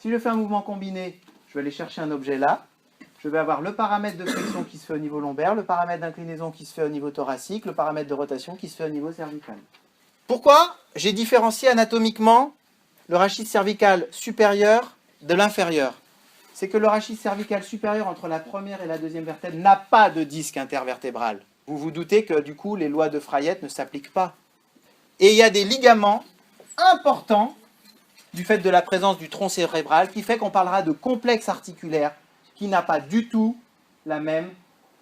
Si je fais un mouvement combiné, je vais aller chercher un objet là. Je vais avoir le paramètre de flexion qui se fait au niveau lombaire, le paramètre d'inclinaison qui se fait au niveau thoracique, le paramètre de rotation qui se fait au niveau cervical. Pourquoi j'ai différencié anatomiquement le rachis cervical supérieur de l'inférieur? C'est que le rachis cervical supérieur entre la première et la deuxième vertèbre n'a pas de disque intervertébral. Vous vous doutez que du coup les lois de Frayette ne s'appliquent pas. Et il y a des ligaments importants du fait de la présence du tronc cérébral qui fait qu'on parlera de complexe articulaire qui n'a pas du tout la même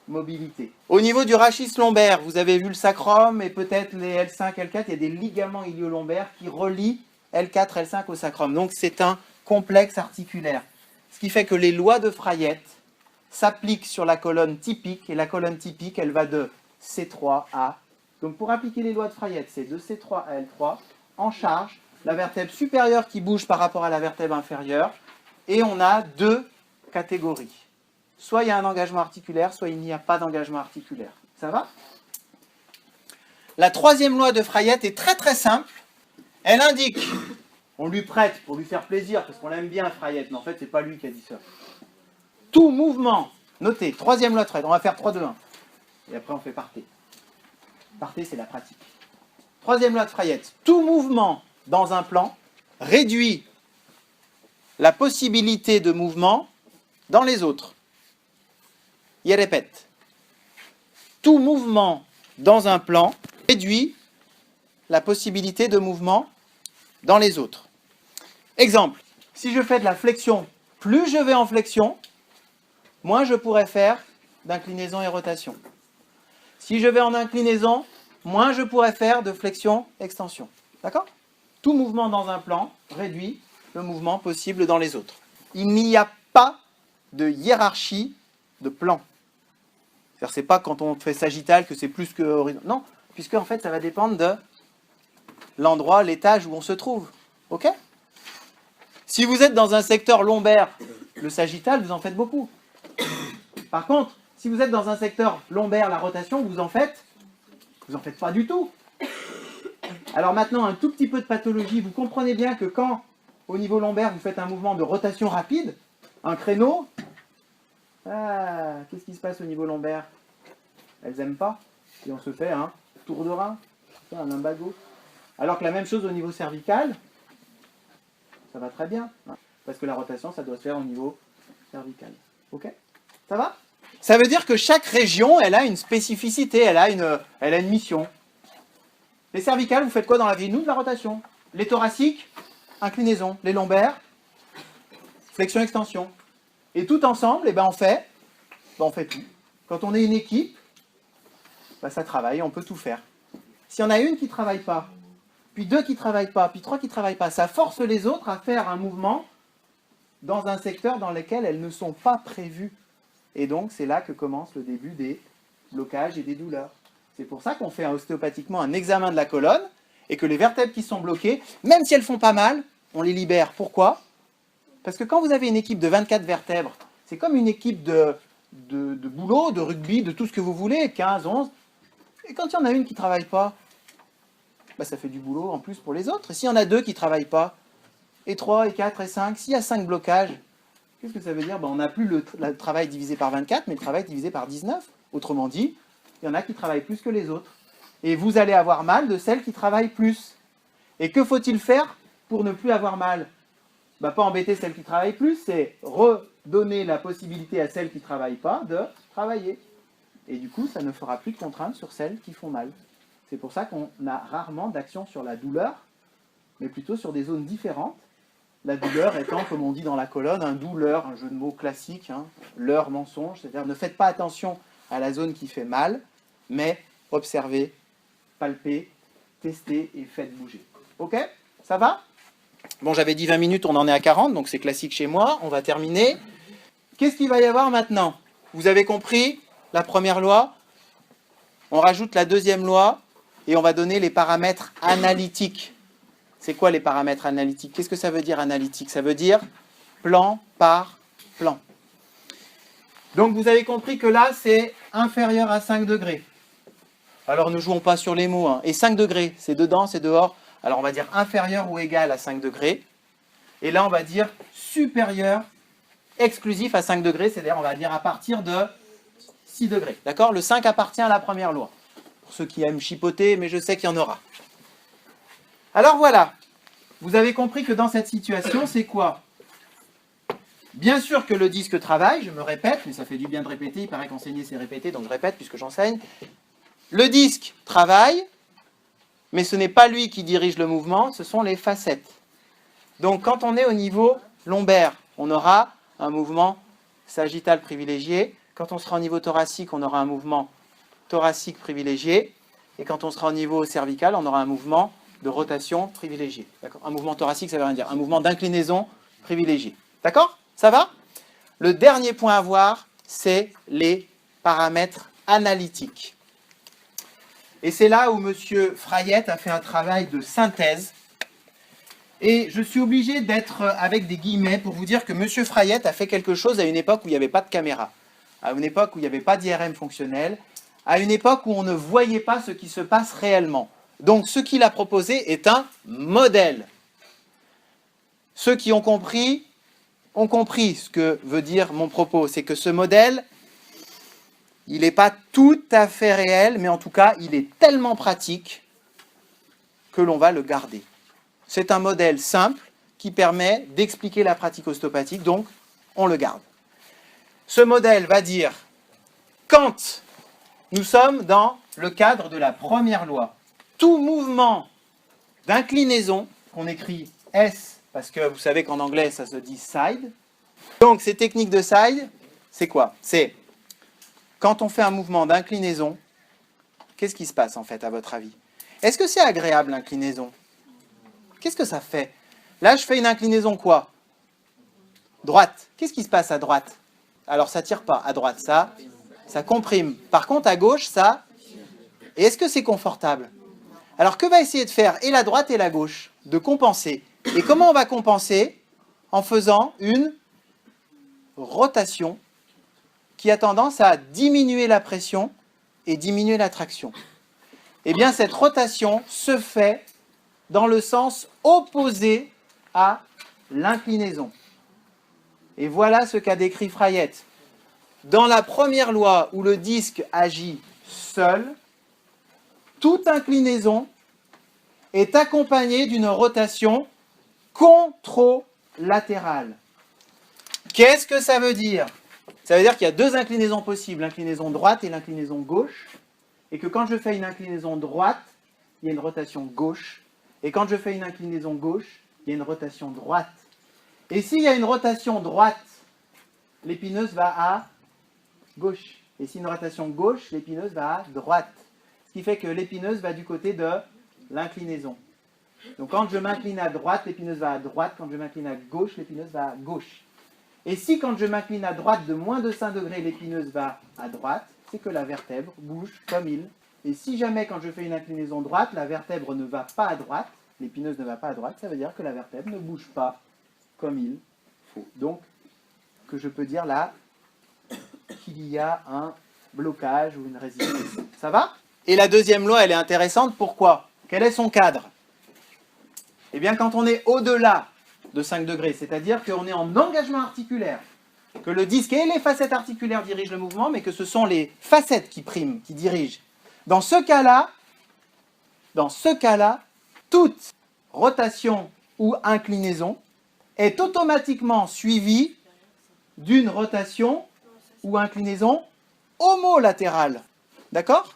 mobilité. Au niveau du rachis lombaire, vous avez vu le sacrum et peut-être les L5, L4, il y a des ligaments iliolombaires qui relient L4, L5 au sacrum. Donc c'est un complexe articulaire. Ce qui fait que les lois de Frayette s'appliquent sur la colonne typique, et la colonne typique, elle va de C3 à... Donc pour appliquer les lois de Frayette, c'est de C3 à L3, en charge, la vertèbre supérieure qui bouge par rapport à la vertèbre inférieure, et on a deux catégories. Soit il y a un engagement articulaire, soit il n'y a pas d'engagement articulaire. Ça va? La troisième loi de Frayette est très très simple. Elle indique, on lui prête pour lui faire plaisir, parce qu'on l'aime bien Frayette, mais en fait c'est pas lui qui a dit ça. Tout mouvement, notez, troisième loi de Frayette, on va faire 3, 2, 1. Et après on fait parté. Parté c'est la pratique. Troisième loi de Frayette, tout mouvement dans un plan réduit la possibilité de mouvement dans les autres. Il répète. Tout mouvement dans un plan réduit la possibilité de mouvement dans les autres. Exemple, si je fais de la flexion, plus je vais en flexion, moins je pourrai faire d'inclinaison et rotation. Si je vais en inclinaison, moins je pourrai faire de flexion-extension. D'accord? Tout mouvement dans un plan réduit le mouvement possible dans les autres. Il n'y a pas de hiérarchie de plan. C'est-à-dire, c'est pas quand on fait sagittal que c'est plus que horizontal. Non, puisque en fait, ça va dépendre de l'endroit, l'étage où on se trouve. Ok? Si vous êtes dans un secteur lombaire, le sagittal, vous en faites beaucoup. Par contre, si vous êtes dans un secteur lombaire, la rotation, vous en faites pas du tout. Alors maintenant, un tout petit peu de pathologie. Vous comprenez bien que quand, au niveau lombaire, vous faites un mouvement de rotation rapide, un créneau, qu'est-ce qui se passe au niveau lombaire? Elles n'aiment pas. Et on se fait un tour de rein, un lumbago. Alors que la même chose au niveau cervical, ça va très bien. Parce que la rotation, ça doit se faire au niveau cervical. Ok? Ça va? Ça veut dire que chaque région, elle a une spécificité, elle a une mission. Les cervicales, vous faites quoi dans la vie? Nous, de la rotation. Les thoraciques, inclinaison. Les lombaires, flexion-extension. Et tout ensemble, on fait tout. Quand on est une équipe, ça travaille, on peut tout faire. S'il y en a une qui ne travaille pas, puis deux qui ne travaillent pas, puis trois qui ne travaillent pas, ça force les autres à faire un mouvement dans un secteur dans lequel elles ne sont pas prévues. Et donc, c'est là que commence le début des blocages et des douleurs. C'est pour ça qu'on fait ostéopathiquement un examen de la colonne et que les vertèbres qui sont bloquées, même si elles font pas mal, on les libère. Pourquoi? Parce que quand vous avez une équipe de 24 vertèbres, c'est comme une équipe de boulot, de rugby, de tout ce que vous voulez, 15, 11. Et quand il y en a une qui ne travaille pas, ça fait du boulot en plus pour les autres. Et s'il y en a deux qui ne travaillent pas, et 3, et 4, et 5, s'il y a 5 blocages, qu'est-ce que ça veut dire? On n'a plus le travail divisé par 24, mais le travail divisé par 19. Autrement dit, il y en a qui travaillent plus que les autres. Et vous allez avoir mal de celles qui travaillent plus. Et que faut-il faire pour ne plus avoir mal? Pas embêter celles qui travaillent plus, c'est redonner la possibilité à celles qui ne travaillent pas de travailler. Et du coup, ça ne fera plus de contraintes sur celles qui font mal. C'est pour ça qu'on a rarement d'action sur la douleur, mais plutôt sur des zones différentes. La douleur étant, comme on dit dans la colonne, un douleur, un jeu de mots classique, leurre, mensonge, c'est-à-dire ne faites pas attention à la zone qui fait mal, mais observez, palpez, testez et faites bouger. Ok? Ça va? Bon, j'avais dit 20 minutes, on en est à 40, donc c'est classique chez moi, on va terminer. Qu'est-ce qu'il va y avoir maintenant? Vous avez compris la première loi? On rajoute la deuxième loi et on va donner les paramètres analytiques. C'est quoi les paramètres analytiques? Qu'est-ce que ça veut dire analytique? Ça veut dire plan par plan. Donc vous avez compris que là, c'est inférieur à 5 degrés. Alors ne jouons pas sur les mots. Et 5 degrés, c'est dedans, c'est dehors. Alors on va dire inférieur ou égal à 5 degrés. Et là, on va dire supérieur exclusif à 5 degrés, c'est-à-dire on va dire à partir de 6 degrés. D'accord? Le 5 appartient à la première loi. Pour ceux qui aiment chipoter, mais je sais qu'il y en aura. Alors voilà, vous avez compris que dans cette situation, c'est quoi? Bien sûr que le disque travaille, je me répète, mais ça fait du bien de répéter, il paraît qu'enseigner c'est répéter, donc je répète puisque j'enseigne. Le disque travaille, mais ce n'est pas lui qui dirige le mouvement, ce sont les facettes. Donc quand on est au niveau lombaire, on aura un mouvement sagittal privilégié. Quand on sera au niveau thoracique, on aura un mouvement thoracique privilégié. Et quand on sera au niveau cervical, on aura un mouvement de rotation privilégié. Un mouvement thoracique, ça veut rien dire. Un mouvement d'inclinaison privilégié. D'accord? Ça va? Le dernier point à voir, c'est les paramètres analytiques. Et c'est là où M. Frayette a fait un travail de synthèse. Et je suis obligé d'être avec des guillemets pour vous dire que M. Frayette a fait quelque chose à une époque où il n'y avait pas de caméra, à une époque où il n'y avait pas d'IRM fonctionnel, à une époque où on ne voyait pas ce qui se passe réellement. Donc ce qu'il a proposé est un modèle. Ceux qui ont compris ce que veut dire mon propos. C'est que ce modèle, il n'est pas tout à fait réel, mais en tout cas, il est tellement pratique que l'on va le garder. C'est un modèle simple qui permet d'expliquer la pratique ostéopathique, donc on le garde. Ce modèle va dire, quand nous sommes dans le cadre de la première loi, tout mouvement d'inclinaison, qu'on écrit S, parce que vous savez qu'en anglais ça se dit side, donc ces techniques de side, c'est quoi? C'est quand on fait un mouvement d'inclinaison, qu'est-ce qui se passe en fait à votre avis? Est-ce que c'est agréable l'inclinaison? Qu'est-ce que ça fait? Là, je fais une inclinaison quoi? Droite. Qu'est-ce qui se passe à droite? Alors, ça ne tire pas. À droite, ça comprime. Par contre, à gauche, ça... Et est-ce que c'est confortable? Alors, que va essayer de faire et la droite et la gauche? De compenser. Et comment on va compenser? En faisant une rotation qui a tendance à diminuer la pression et diminuer la traction. Eh bien, cette rotation se fait dans le sens opposé à l'inclinaison. Et voilà ce qu'a décrit Frayette. Dans la première loi où le disque agit seul, toute inclinaison est accompagnée d'une rotation contralatérale. Qu'est-ce que ça veut dire? Ça veut dire qu'il y a deux inclinaisons possibles, l'inclinaison droite et l'inclinaison gauche, et que quand je fais une inclinaison droite, il y a une rotation gauche, et quand je fais une inclinaison gauche, il y a une rotation droite. Et s'il y a une rotation droite, l'épineuse va à gauche. Et s'il y a une rotation gauche, l'épineuse va à droite. Ce qui fait que l'épineuse va du côté de l'inclinaison. Donc quand je m'incline à droite, l'épineuse va à droite. Quand je m'incline à gauche, l'épineuse va à gauche. Et si quand je m'incline à droite de moins de 5 degrés, l'épineuse va à droite, c'est que la vertèbre bouge comme il. Et si jamais quand je fais une inclinaison droite, la vertèbre ne va pas à droite, l'épineuse ne va pas à droite, ça veut dire que la vertèbre ne bouge pas comme il faut. Donc, que je peux dire là qu'il y a un blocage ou une résistance. Ça va? Et la deuxième loi, elle est intéressante. Pourquoi? Quel est son cadre? Eh bien, quand on est au-delà de 5 degrés, c'est-à-dire qu'on est en engagement articulaire, que le disque et les facettes articulaires dirigent le mouvement, mais que ce sont les facettes qui priment, qui dirigent. Dans ce cas-là, toute rotation ou inclinaison est automatiquement suivie d'une rotation ou inclinaison homolatérale. D'accord?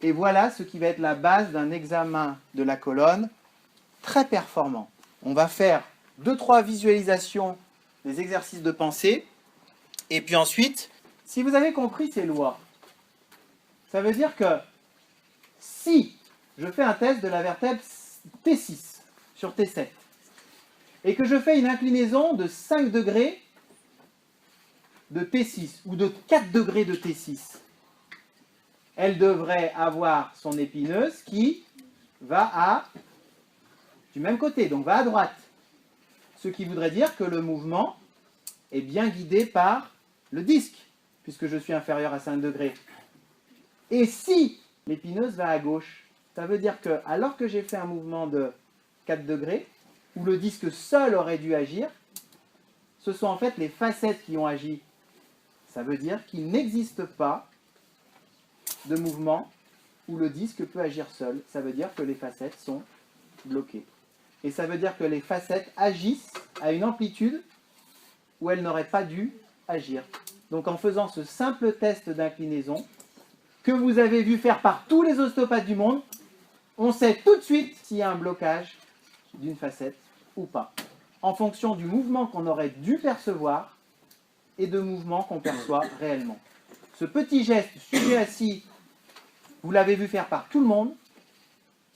Et voilà ce qui va être la base d'un examen de la colonne très performant. On va faire 2-3 visualisations des exercices de pensée. Et puis ensuite, si vous avez compris ces lois, ça veut dire que si je fais un test de la vertèbre T6 sur T7 et que je fais une inclinaison de 5 degrés de T6 ou de 4 degrés de T6, elle devrait avoir son épineuse qui va du même côté, donc va à droite. Ce qui voudrait dire que le mouvement est bien guidé par le disque, puisque je suis inférieur à 5 degrés. Et si l'épineuse va à gauche, ça veut dire que, alors que j'ai fait un mouvement de 4 degrés, où le disque seul aurait dû agir, ce sont en fait les facettes qui ont agi. Ça veut dire qu'il n'existe pas de mouvement où le disque peut agir seul. Ça veut dire que les facettes sont bloquées. Et ça veut dire que les facettes agissent à une amplitude où elles n'auraient pas dû agir. Donc en faisant ce simple test d'inclinaison, que vous avez vu faire par tous les ostéopathes du monde, on sait tout de suite s'il y a un blocage d'une facette ou pas, en fonction du mouvement qu'on aurait dû percevoir et de mouvements qu'on perçoit réellement. Ce petit geste sujet assis, vous l'avez vu faire par tout le monde,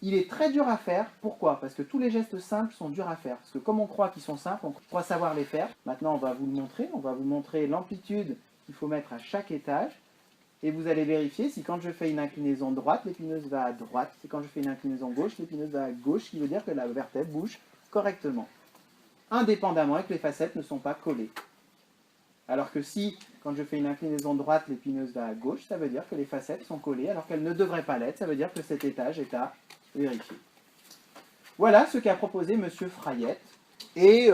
il est très dur à faire. Pourquoi? Parce que tous les gestes simples sont durs à faire. Parce que comme on croit qu'ils sont simples, on croit savoir les faire. Maintenant, on va vous le montrer. On va vous montrer l'amplitude qu'il faut mettre à chaque étage. Et vous allez vérifier si quand je fais une inclinaison droite, l'épineuse va à droite. Et quand je fais une inclinaison gauche, l'épineuse va à gauche, ce qui veut dire que la vertèbre bouge correctement. Indépendamment et que les facettes ne sont pas collées. Alors que si, quand je fais une inclinaison droite, l'épineuse va à gauche, ça veut dire que les facettes sont collées alors qu'elles ne devraient pas l'être. Ça veut dire que cet étage est à vérifier. Voilà ce qu'a proposé M. Frayette. Et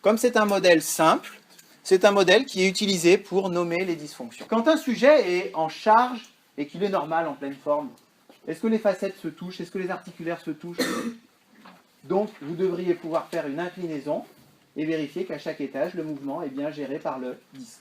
comme c'est un modèle simple, c'est un modèle qui est utilisé pour nommer les dysfonctions. Quand un sujet est en charge et qu'il est normal, en pleine forme, est-ce que les facettes se touchent? Est-ce que les articulaires se touchent? Donc, vous devriez pouvoir faire une inclinaison et vérifier qu'à chaque étage, le mouvement est bien géré par le disque.